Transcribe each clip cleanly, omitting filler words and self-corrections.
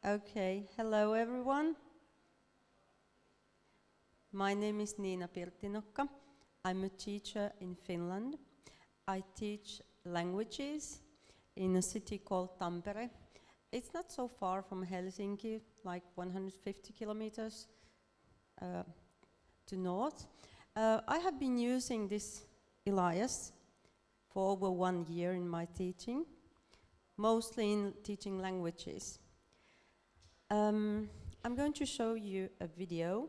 Okay, hello everyone. My name is Pirttinokka. I'm a teacher in Finland. I teach languages in a city called Tampere. It's not so far from Helsinki, like 150 kilometers to north. I have been using this Elias for over 1 year in my teaching, mostly in teaching languages. I'm going to show you a video.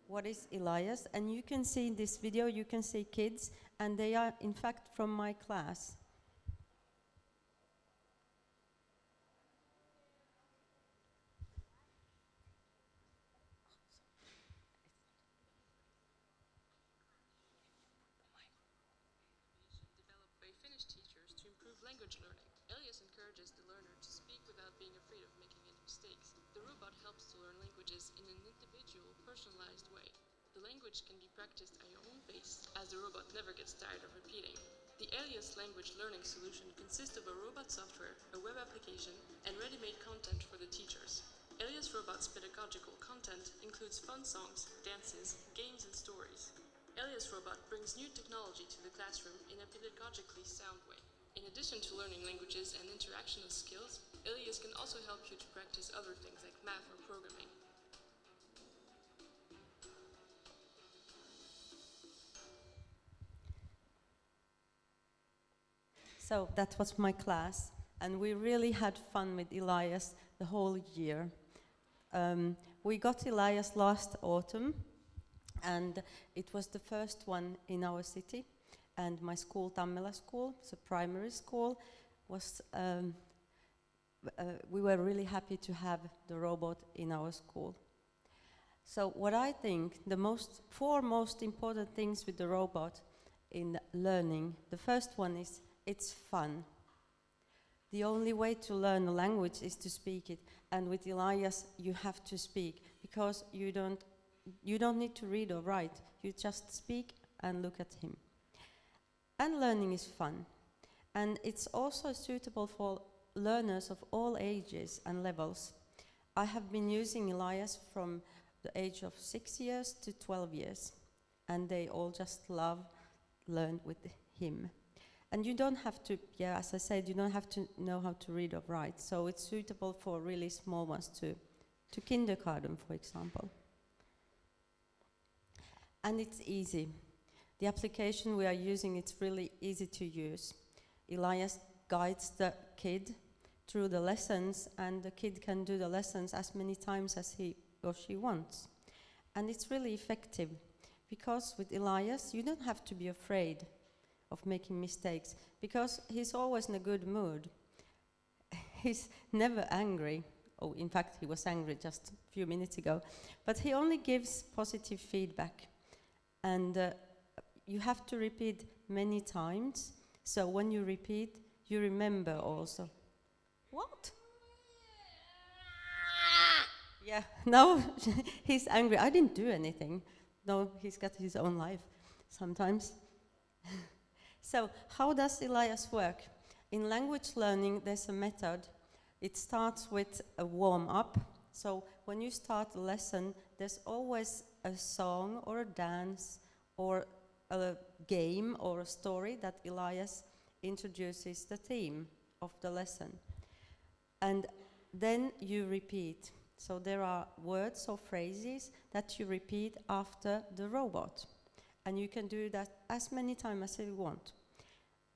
What is Elias? And you can see in this video, you can see kids, and they are in fact from my class. Developed by Finnish teachers to improve language learning. Elias encourages the learner to speak without being afraid of making any mistakes. The robot helps to learn languages in an individual, personalized way. The language can be practiced at your own pace, as the robot never gets tired of repeating. The Elias language learning solution consists of a robot software, a web application, and ready-made content for the teachers. Elias Robot's pedagogical content includes fun songs, dances, games, and stories. Elias Robot brings new technology to the classroom in a pedagogically sound way. In addition to learning languages and interactional skills, Elias can also help you to practice other things like math or programming. So that was my class, and we really had fun with Elias the whole year. We got Elias last autumn, and it was the first one in our city. And my school, Tammela school, it's a primary school, was we were really happy to have the robot in our school. So what I think, the four most important things with the robot in learning, the first one is it's fun. The only way to learn a language is to speak it, and with Elias you have to speak, because you don't need to read or write, you just speak and look at him. And learning is fun, and it's also suitable for learners of all ages and levels. I have been using Elias from the age of 6 years to 12 years, and they all just learn with him. And you don't have to, as I said, you don't have to know how to read or write, so it's suitable for really small ones to kindergarten, for example. And it's easy. The application we are using, it's really easy to use. Elias guides the kid through the lessons, and the kid can do the lessons as many times as he or she wants. And it's really effective, because with Elias, you don't have to be afraid of making mistakes, because he's always in a good mood. He's never angry. Oh, in fact, he was angry just a few minutes ago. But he only gives positive feedback. And you have to repeat many times, so when you repeat, you remember also. What? Yeah, now he's angry. I didn't do anything. No, he's got his own life sometimes. So, how does Elias work? In language learning, there's a method. It starts with a warm-up. So, when you start a lesson, there's always a song or a dance or a game or a story that Elias introduces the theme of the lesson. And then you repeat. So there are words or phrases that you repeat after the robot. And you can do that as many times as you want.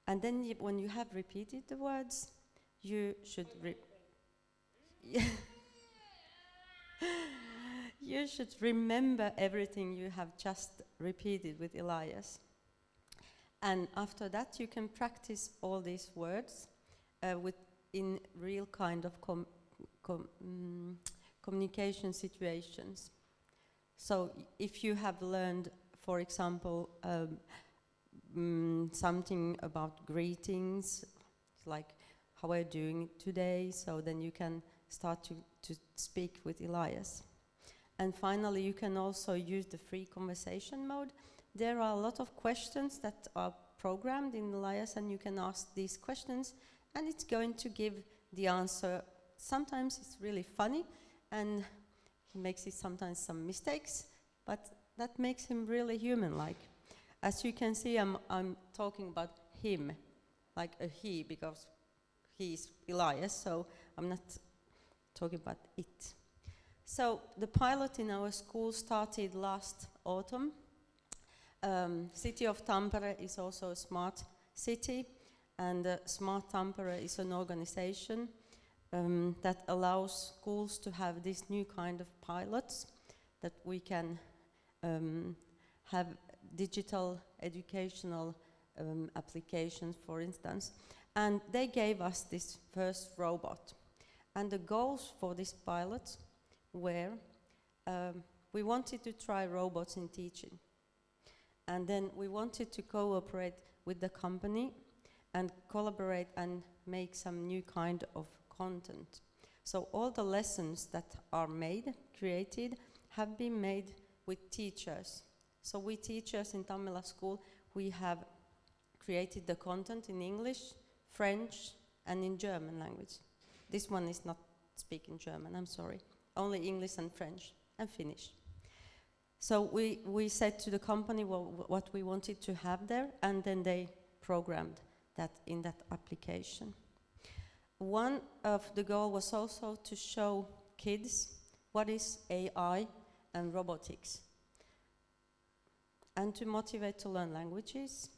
And then when you have repeated the words, you should you should remember everything you have just repeated with Elias. And after that, you can practice all these words in real kind of communication situations. So if you have learned, for example, something about greetings, like how are you doing today, so then you can start to speak with Elias. And finally, you can also use the free conversation mode. There are a lot of questions that are programmed in Elias, and you can ask these questions, and it's going to give the answer sometimes it's really funny, and he makes sometimes some mistakes, but that makes him really human-like. As you can see, I'm talking about him, like a he, because he's Elias, so I'm not talking about it. So the pilot in our school started last autumn. City of Tampere is also a smart city, and Smart Tampere is an organization that allows schools to have this new kind of pilots, that we can have digital educational applications, for instance. And they gave us this first robot. And the goals for this pilot were, we wanted to try robots in teaching. And then we wanted to cooperate with the company and collaborate and make some new kind of content. So all the lessons that are created, have been made with teachers. So we teachers in Tammela school, we have created the content in English, French, and in German language. This one is not speaking German, I'm sorry. Only English and French and Finnish. So we said to the company what we wanted to have there, and then they programmed that in that application. One of the goals was also to show kids what is AI and robotics, and to motivate to learn languages,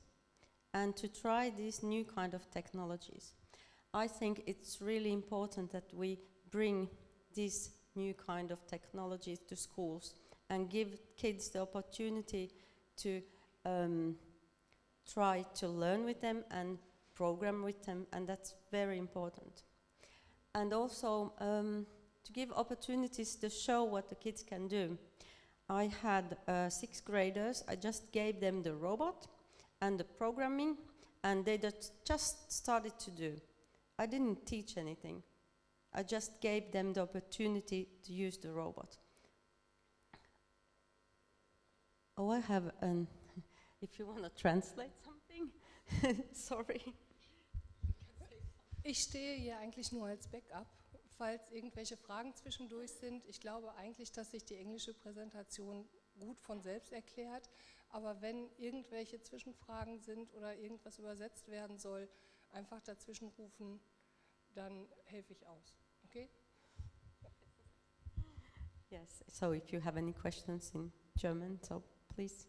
and to try these new kind of technologies. I think it's really important that we bring these new kind of technologies to schools and give kids the opportunity to try to learn with them and program with them, and that's very important. And also to give opportunities to show what the kids can do. I had 6th graders, I just gave them the robot and the programming, and they just started to do. I didn't teach anything. I just gave them the opportunity to use the robot. Oh, I have an, if you want to translate something, sorry. Ich stehe hier eigentlich nur als Backup, falls irgendwelche Fragen zwischendurch sind. Ich glaube eigentlich, dass sich die englische Präsentation gut von selbst erklärt, aber wenn irgendwelche Zwischenfragen sind oder irgendwas übersetzt werden soll, einfach dazwischen rufen, dann helfe ich aus. Okay? Yes, so if you have any questions in German, so please.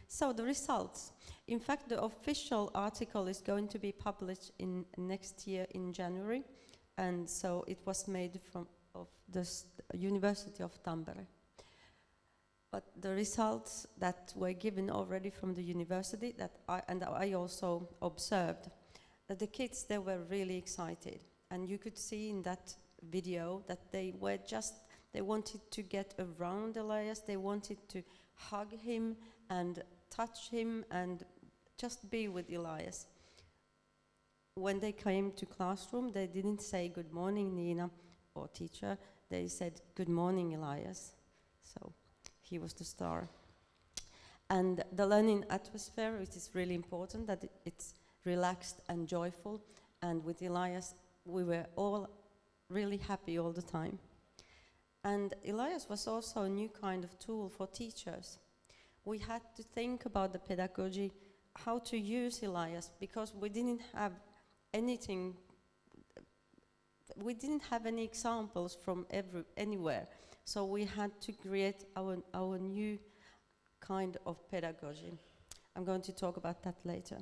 So the results. In fact, the official article is going to be published in next year in January, and so it was made of the University of Tampere. But the results that were given already from the university, that I also observed, that the kids, they were really excited, and you could see in that video that they wanted to get around Elias, they wanted to hug him and touch him and just be with Elias. When they came to classroom, they didn't say good morning, Nina, or teacher, they said good morning, Elias. So he was the star. And the learning atmosphere, it is really important that it's relaxed and joyful, and with Elias we were all really happy all the time. And Elias was also a new kind of tool for teachers. We had to think about the pedagogy, how to use Elias, because we didn't have anything, we didn't have any examples from anywhere. So we had to create our new kind of pedagogy. I'm going to talk about that later.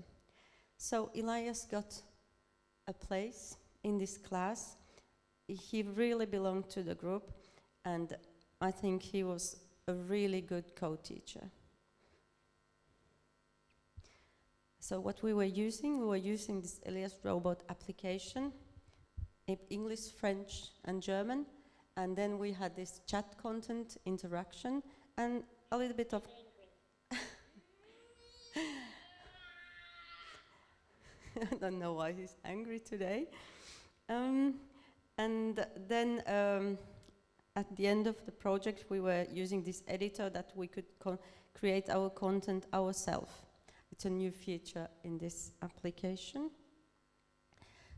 So Elias got a place in this class. He really belonged to the group, and I think he was a really good co-teacher. So what we were using this Elias robot application in English, French, and German, and then we had this chat content interaction and a little bit of I don't know why he's angry today. And then at the end of the project, we were using this editor that we could create our content ourselves. It's a new feature in this application.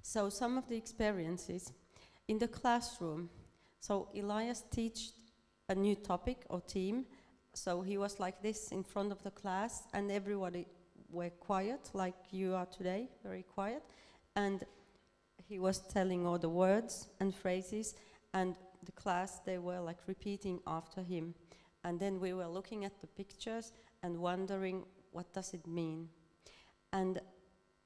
So some of the experiences. in the classroom. So Elias taught a new topic or theme. So he was like this in front of the class, and everybody were quiet, like you are today, very quiet. And he was telling all the words and phrases, and the class, they were like repeating after him. And then we were looking at the pictures and wondering, what does it mean? And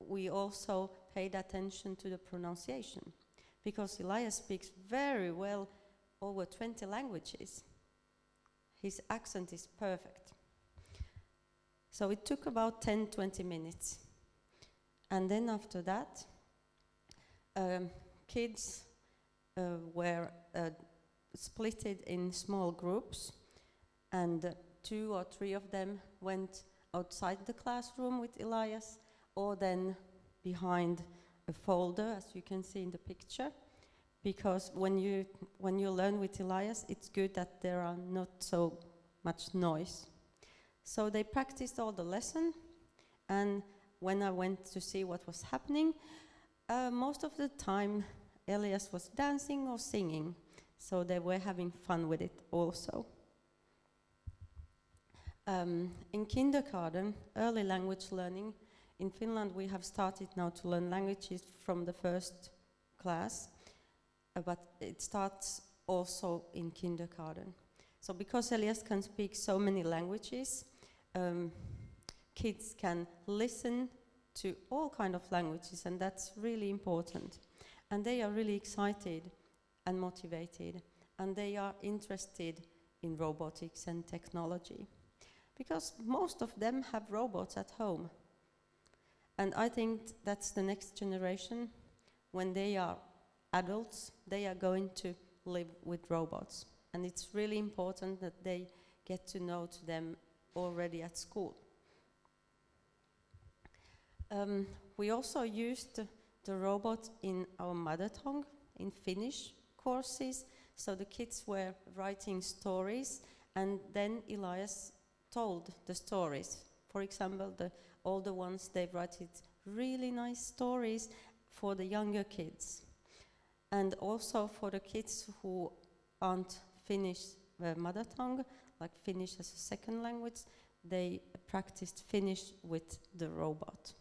we also paid attention to the pronunciation, because Elias speaks very well over 20 languages. His accent is perfect. So it took about 10-20 minutes. And then after that, kids were splitted in small groups, and 2 or 3 of them went outside the classroom with Elias, or then behind a folder, as you can see in the picture. Because when you learn with Elias, it's good that there are not so much noise. So they practiced all the lesson, and when I went to see what was happening, most of the time Elias was dancing or singing, so they were having fun with it also. In kindergarten, early language learning, in Finland we have started now to learn languages from the first class, but it starts also in kindergarten. So because Elias can speak so many languages, kids can listen to all kind of languages, and that's really important. And they are really excited and motivated, and they are interested in robotics and technology, because most of them have robots at home. And I think that's the next generation. When they are adults, they are going to live with robots. And it's really important that they get to know to them already at school. We also used the robot in our mother tongue, in Finnish courses. So the kids were writing stories, and then Elias told the stories. For example, the older ones, they wrote really nice stories for the younger kids. And also for the kids who aren't Finnish mother tongue, like Finnish as a second language, they practiced Finnish with the robot.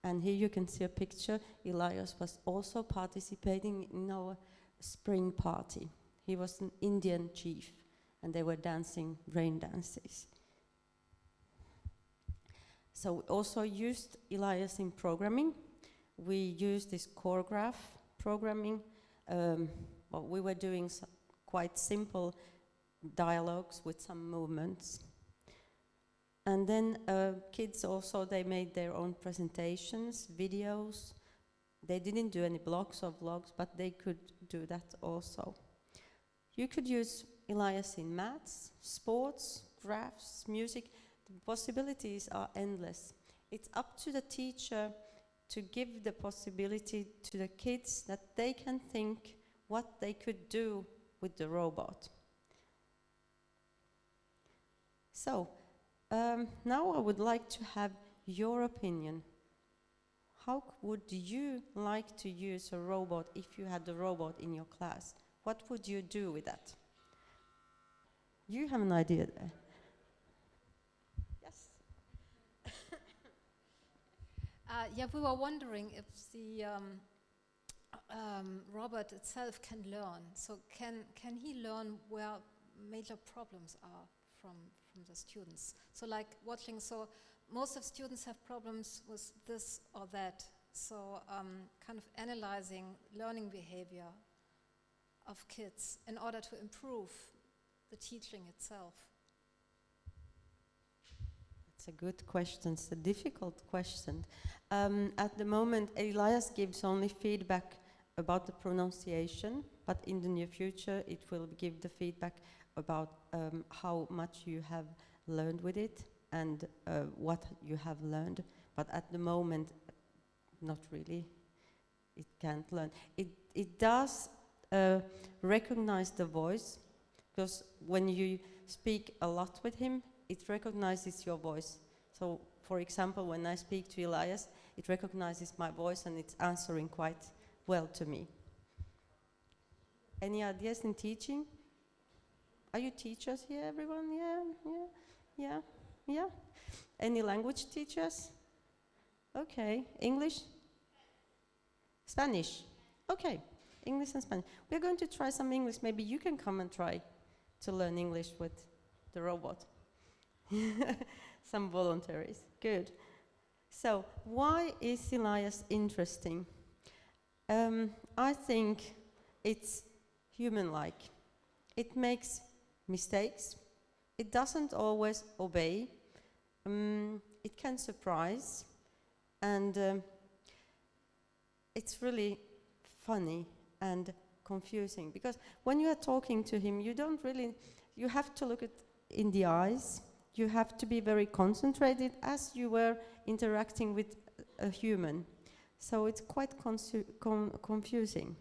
And here you can see a picture. Elias was also participating in our spring party. He was an Indian chief, and they were dancing rain dances. So we also used Elias in programming. We used this core graph programming. We were doing quite simple dialogues with some movements. And then kids also, they made their own presentations, videos. They didn't do any blogs or vlogs, but they could do that also. You could use Elias in maths, sports, graphs, music. The possibilities are endless. It's up to the teacher to give the possibility to the kids that they can think what they could do with the robot. So, now I would like to have your opinion. How would you like to use a robot if you had a robot in your class? What would you do with that? You have an idea there. Yes. Yeah, we were wondering if the robot itself can learn. So can he learn where major problems are from the students? So like watching, so most of students have problems with this or that. So kind of analyzing learning behavior of kids in order to improve the teaching itself. It's a good question. It's a difficult question. At the moment, Elias gives only feedback about the pronunciation, but in the near future, it will give the feedback about how much you have learned with it and what you have learned. But at the moment, not really. It can't learn. It does recognize the voice, because when you speak a lot with him, it recognizes your voice. So, for example, when I speak to Elias, it recognizes my voice and it's answering quite well to me. Any ideas in teaching? Are you teachers here, everyone? Yeah. Any language teachers? Okay. English? Spanish? Okay. English and Spanish. We're going to try some English. Maybe you can come and try to learn English with the robot. Some voluntaries. Good. So, why is Elias interesting? I think it's human-like. It makes mistakes. It doesn't always obey. It can surprise. And it's really funny and confusing. Because when you are talking to him, you have to look in the eyes. You have to be very concentrated as you were interacting with a human. So it's quite confusing.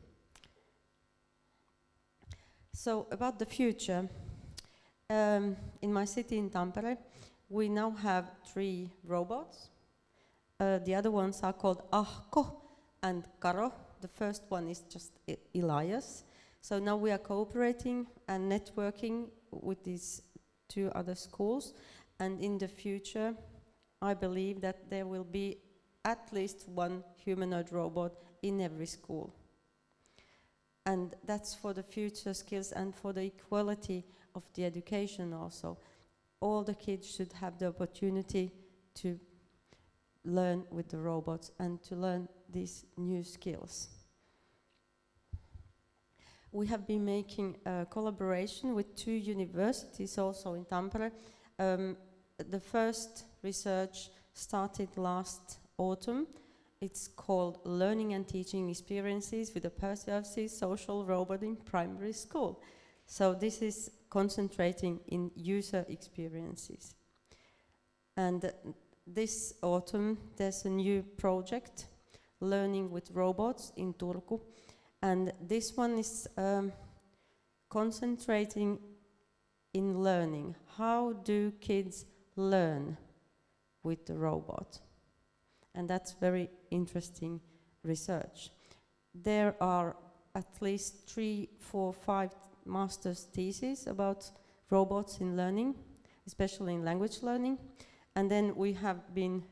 So about the future, in my city in Tampere, we now have 3 robots. The other ones are called Ahko and Karo. The first one is just Elias. So now we are cooperating and networking with these 2 other schools. And in the future, I believe that there will be at least 1 humanoid robot in every school. And that's for the future skills and for the equality of the education also. All the kids should have the opportunity to learn with the robots and to learn these new skills. We have been making a collaboration with 2 universities also in Tampere. The first research started last autumn. It's called Learning and Teaching Experiences with a Persuasive Social Robot in Primary School. So this is concentrating in user experiences. And this autumn there's a new project, Learning with Robots in Turku. And this one is concentrating in learning. How do kids learn with the robot? And that's very interesting research. There are at least 3, 4, 5 master's theses about robots in learning, especially in language learning. And then we have been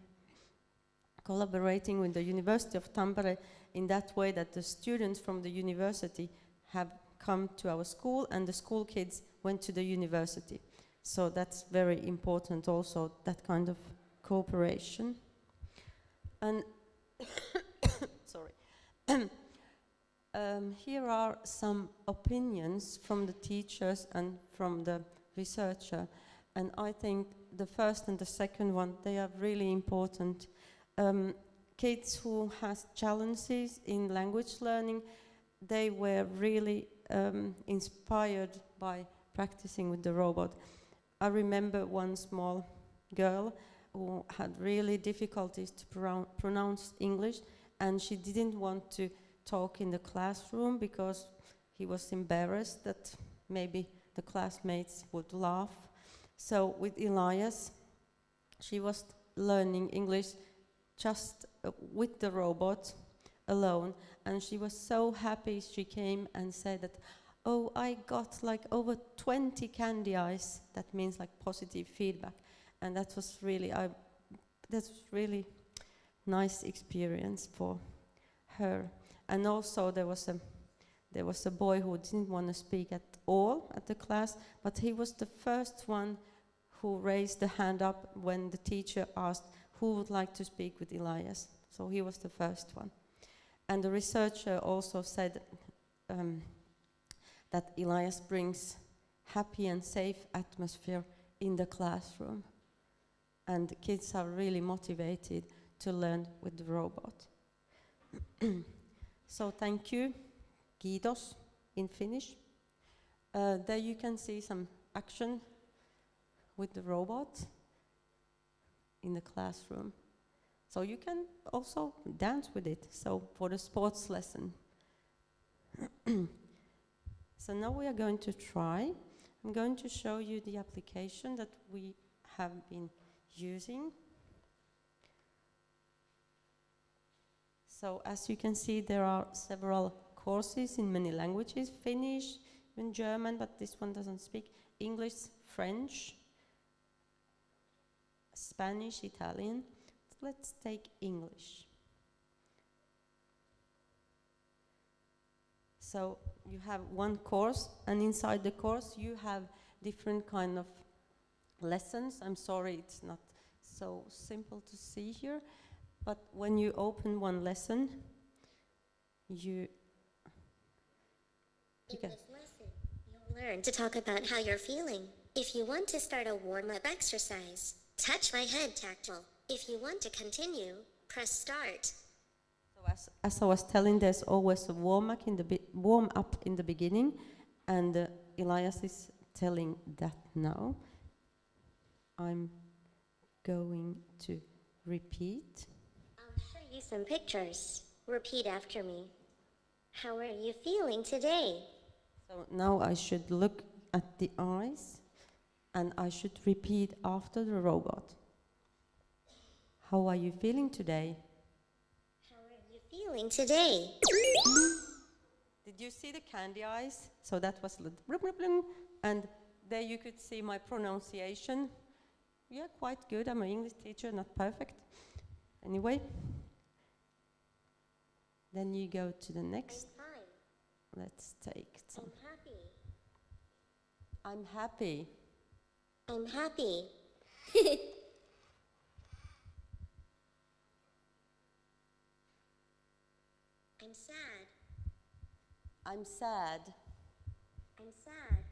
collaborating with the University of Tampere in that way that the students from the university have come to our school and the school kids went to the university. So that's very important also, that kind of cooperation. And sorry. Here are some opinions from the teachers and from the researcher. And I think the first and the second one, they are really important. Kids who has challenges in language learning, they were really inspired by practicing with the robot. I remember one small girl who had really difficulties to pronounce English, and she didn't want to talk in the classroom because he was embarrassed that maybe the classmates would laugh. So with Elias, she was learning English just with the robot alone, and she was so happy. She came and said that, oh, I got like over 20 candy eyes. That means like positive feedback, and that was really nice experience for her. And also there was a boy who didn't want to speak at all at the class, but he was the first one who raised the hand up when the teacher asked who would like to speak with Elias. So he was the first one. And the researcher also said that Elias brings happy and safe atmosphere in the classroom. And the kids are really motivated to learn with the robot. So thank you, kiitos in Finnish. There you can see some action with the robot in the classroom. So you can also dance with it, so for the sports lesson. So now we are going to try. I'm going to show you the application that we have been using. So as you can see, there are several courses in many languages, Finnish, even German, but this one doesn't speak English, French, Spanish, Italian. Let's take English. So you have one course, and inside the course you have different kind of lessons. I'm sorry it's not so simple to see here, but when you open one lesson, you In this lesson, you'll learn to talk about how you're feeling. If you want to start a warm-up exercise, touch my head tactile. If you want to continue, press start. So as I was telling, there's always a warm up in the beginning, and Elias is telling that now. I'm going to repeat. I'll show you some pictures. Repeat after me. How are you feeling today? So now I should look at the eyes, and I should repeat after the robot. How are you feeling today? How are you feeling today? Did you see the candy eyes? So that was little blum, blum, blum, and there you could see my pronunciation. Yeah, quite good. I'm an English teacher, not perfect. Anyway, then you go to the next. I'm fine. Let's take some. I'm happy. I'm happy. I'm happy. I'm sad. I'm sad. I'm sad.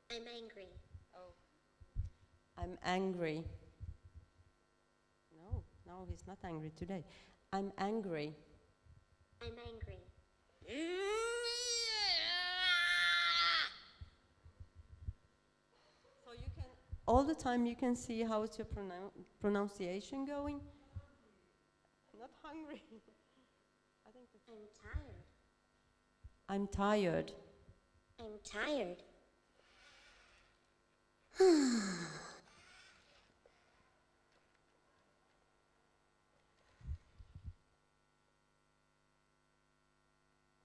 I'm angry. Oh. I'm angry. No, he's not angry today. I'm angry. I'm angry. So you can, all the time you can see how is your pronunciation going. Not hungry. I think that's I'm tired. I'm tired. I'm tired.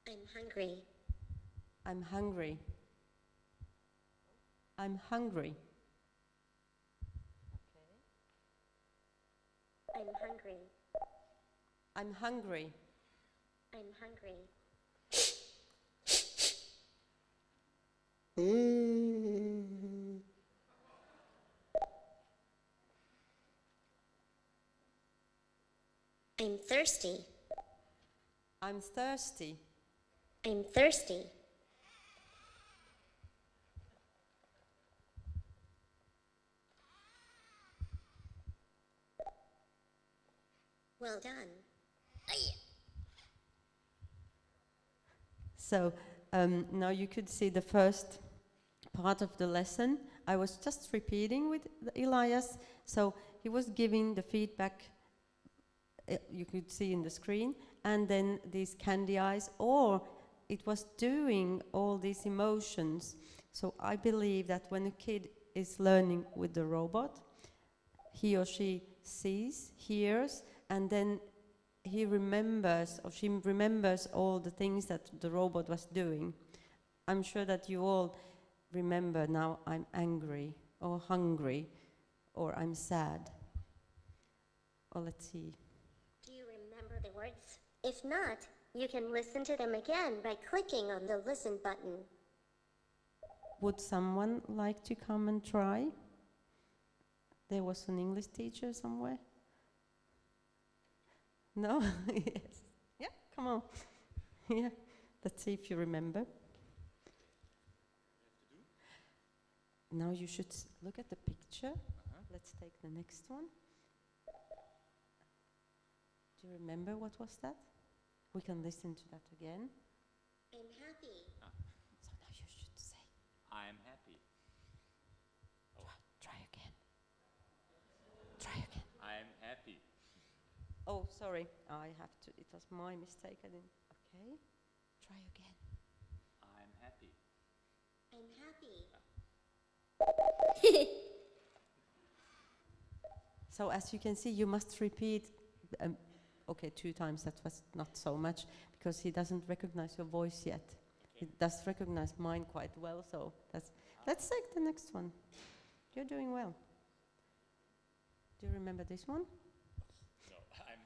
I'm hungry. I'm hungry. I'm hungry. I'm hungry. I'm hungry. I'm hungry. I'm thirsty. I'm thirsty. I'm thirsty. Well done. So now you could see the first part of the lesson. I was just repeating with Elias, so he was giving the feedback you could see in the screen, and then these candy eyes, or it was doing all these emotions. So I believe that when a kid is learning with the robot, he or she sees, hears, and then he remembers or she remembers all the things that the robot was doing. I'm sure that you all remember now, I'm angry or hungry or I'm sad. Or let's see. Do you remember the words? If not, you can listen to them again by clicking on the listen button. Would someone like to come and try? There was an English teacher somewhere. No? Yes. Yeah, come on. Yeah, let's see if you remember. Now you should look at the picture. Let's take the next one. Do you remember what was that? We can listen to that again. I'm happy. So now you should say, I'm happy. try again. Try again. I'm happy. Oh, sorry. I have to. It was my mistake. I didn't. Okay. Try again. I'm happy. happy. So as you can see, you must repeat, okay, 2 times, that was not so much, because he doesn't recognize your voice yet. He does recognize mine quite well, so let's take the next one. You're doing well. Do you remember this one? No, I'm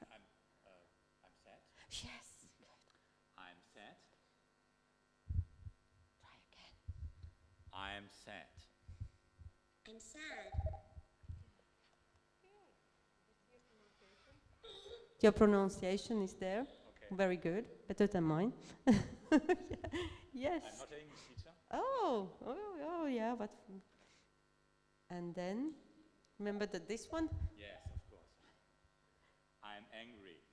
sad. Yes. I'm sad. Try again. I'm sad. I'm sad. Your pronunciation is there. Okay. Very good. Better than mine. Yes. I'm not an English teacher. Oh, yeah, but... And then, remember this one? Yes, of course. I'm angry.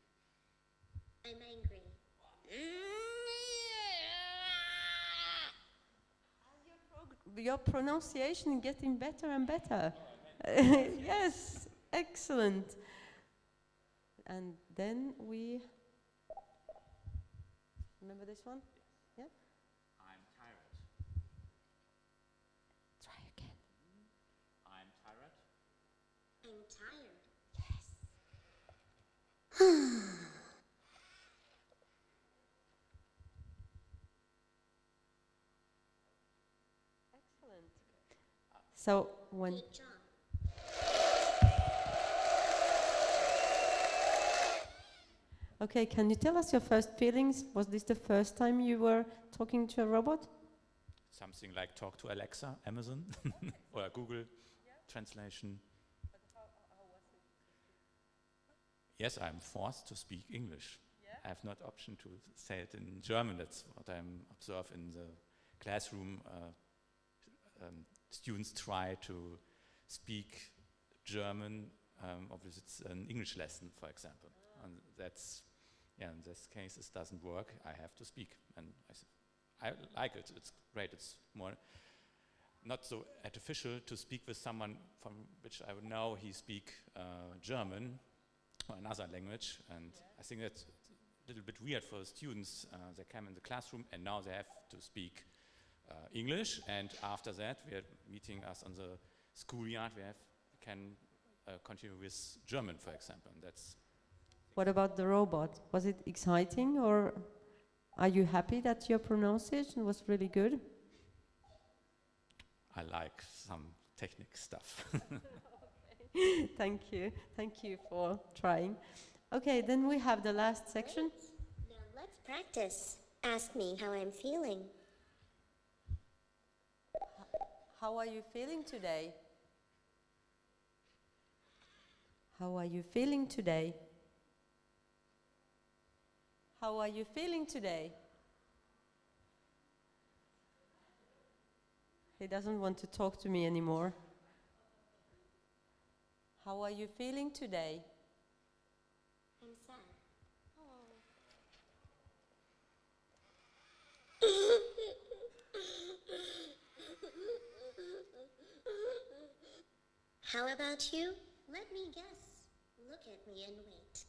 I'm angry. Your pronunciation getting better and better. Yes, excellent. And then we... Remember this one? Yeah? I'm tired. Try again. I'm tired. I'm tired. Excellent. So when... Good job. Okay, can you tell us your first feelings? Was this the first time you were talking to a robot? Something like talk to Alexa, Amazon, or Google translation. Yes, I'm forced to speak English. I have not option to say it in German. That's what I'm observe in the classroom. Students try to speak German, obviously it's an English lesson, for example. And that's, yeah, in this case, it doesn't work. I have to speak, and I like it. It's great. It's more not so artificial to speak with someone from which I would know he speak German or another language, and I think that's a little bit weird for the students. They come in the classroom and now they have to speak English, and after that we are meeting us on the schoolyard. We can continue with German, for example, and that's. What about the robot? Was it exciting, or are you happy that your pronunciation was really good? I like some technical stuff. Thank you for trying. Okay, then we have the last section. Now let's practice. Ask me how I'm feeling. How are you feeling today? How are you feeling today? How are you feeling today? He doesn't want to talk to me anymore. How are you feeling today? I'm sad. How about you? Let me guess. Look at me and wait.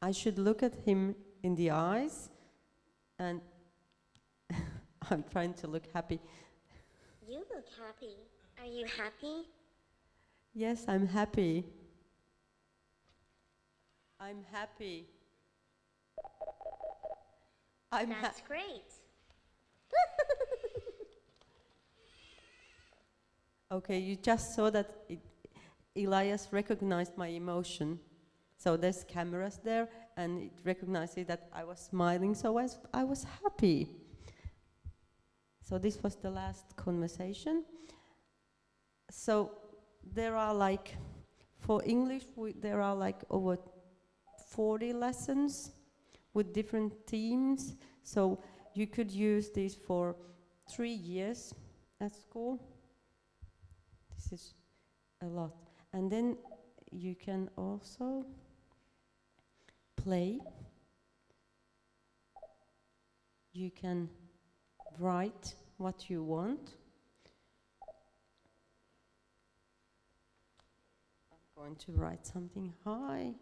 I should look at him in the eyes, and I'm trying to look happy. You look happy. Are you happy? Yes, I'm happy. I'm happy. That's great. Okay, you just saw that Elias recognized my emotion. So there's cameras there, and it recognized that I was smiling, so I was happy. So this was the last conversation. So there are like, for English, there are like over 40 lessons with different themes. So you could use this for 3 years at school. This is a lot. And then you can also play. You can write what you want. I'm going to write something. Hi.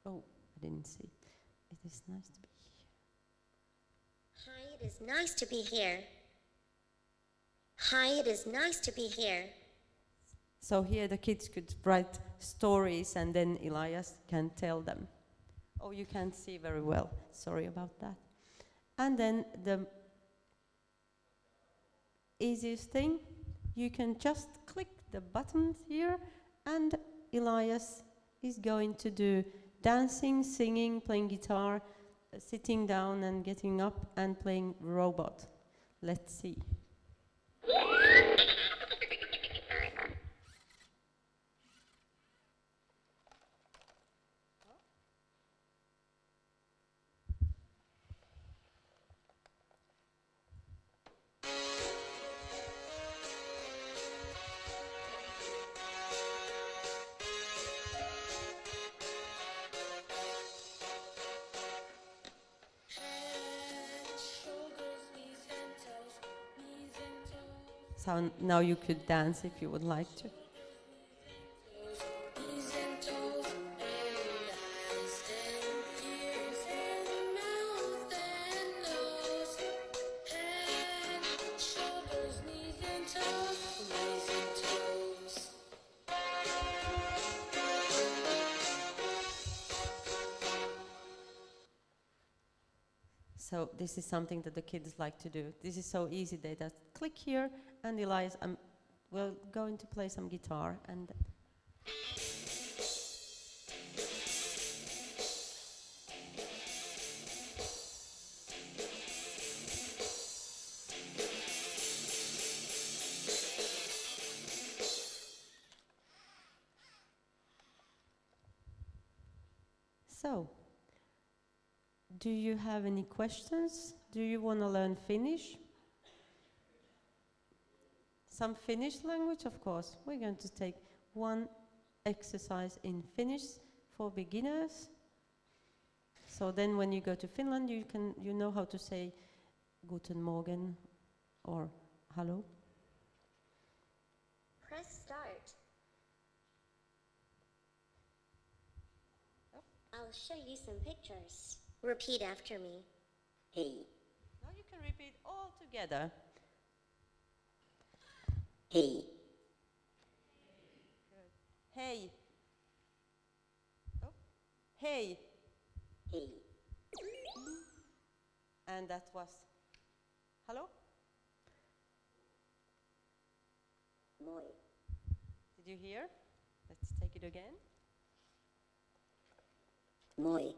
Oh, I didn't see. It is nice to be here. Hi, it is nice to be here. Hi, it is nice to be here. So here the kids could write stories and then Elias can tell them. Oh, you can't see very well. Sorry about that. And then the easiest thing, you can just click the buttons here and Elias is going to do dancing, singing, playing guitar, sitting down and getting up and playing robot. Let's see. So now you could dance if you would like to. So this is something that the kids like to do. This is so easy. They just click here, and Elias, we're going to play some guitar. And so, do you have any questions? Do you want to learn Finnish? Some Finnish language, of course. We're going to take one exercise in Finnish for beginners. So then when you go to Finland, you know how to say Guten Morgen or Hello. Press start. I'll show you some pictures. Repeat after me. Hey. Now you can repeat all together. Hey. Good. Hey. Oh. Hey. Hey. And that was hello? Moi. Did you hear? Let's take it again. Moi.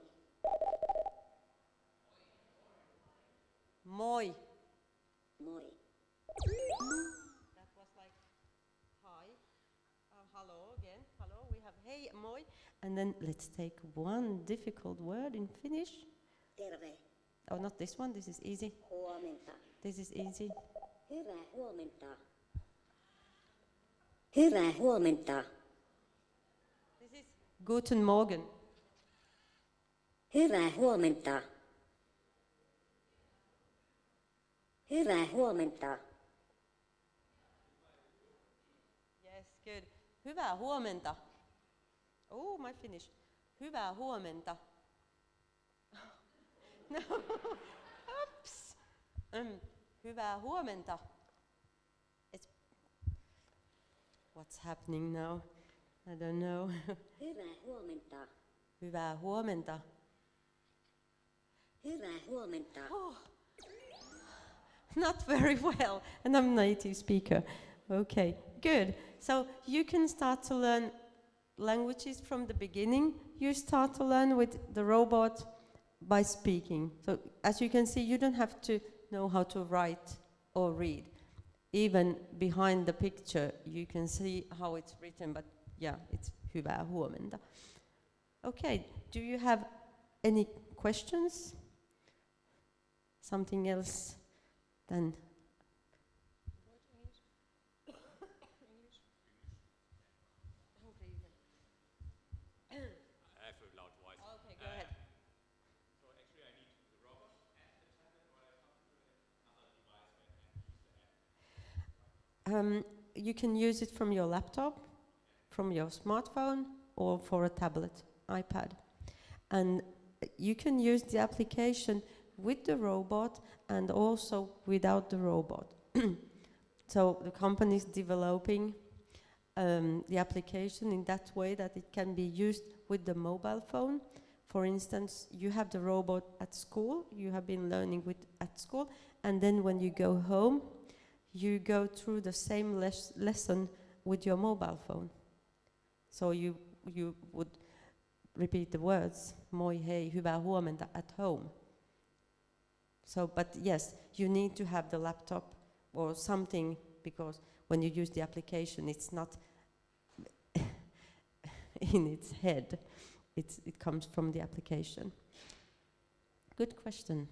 Moi. Moi. That was like hi. Hello again. Hello. We have hey, moi. And then let's take one difficult word in Finnish. Terve. Oh, not this one. This is easy. Huomenta. This is easy. Hyvää huomenta. Hyvää huomenta. This is Guten Morgen. Hyvää huomenta. Hyvää huomenta. Yes, good. Hyvää huomenta. Oh, my Finnish. Hyvää huomenta. No. Oops. Hyvää huomenta. What's happening now? I don't know. Hyvää huomenta. Hyvää huomenta. Hyvää huomenta. Oh. Not very well, and I'm a native speaker. Okay, good. So you can start to learn languages from the beginning. You start to learn with the robot by speaking. So as you can see, you don't have to know how to write or read. Even behind the picture, you can see how it's written, but yeah, it's hyvää huomenta. Okay, do you have any questions? Something else than... I have a loud voice. Okay, go ahead. So actually I need the robot and the tablet, or I have to do it in another device where I can use the app. You can use it from your laptop, from your smartphone, or for a tablet, iPad. And you can use the application with the robot and also without the robot. So the company is developing the application in that way that it can be used with the mobile phone. For instance, you have the robot at school, you have been learning with at school, and then when you go home, you go through the same lesson with your mobile phone. So you would repeat the words, moi, hei, hyvää huomenta at home. So, but yes, you need to have the laptop or something, because when you use the application, it's not in its head. It comes from the application. Good question.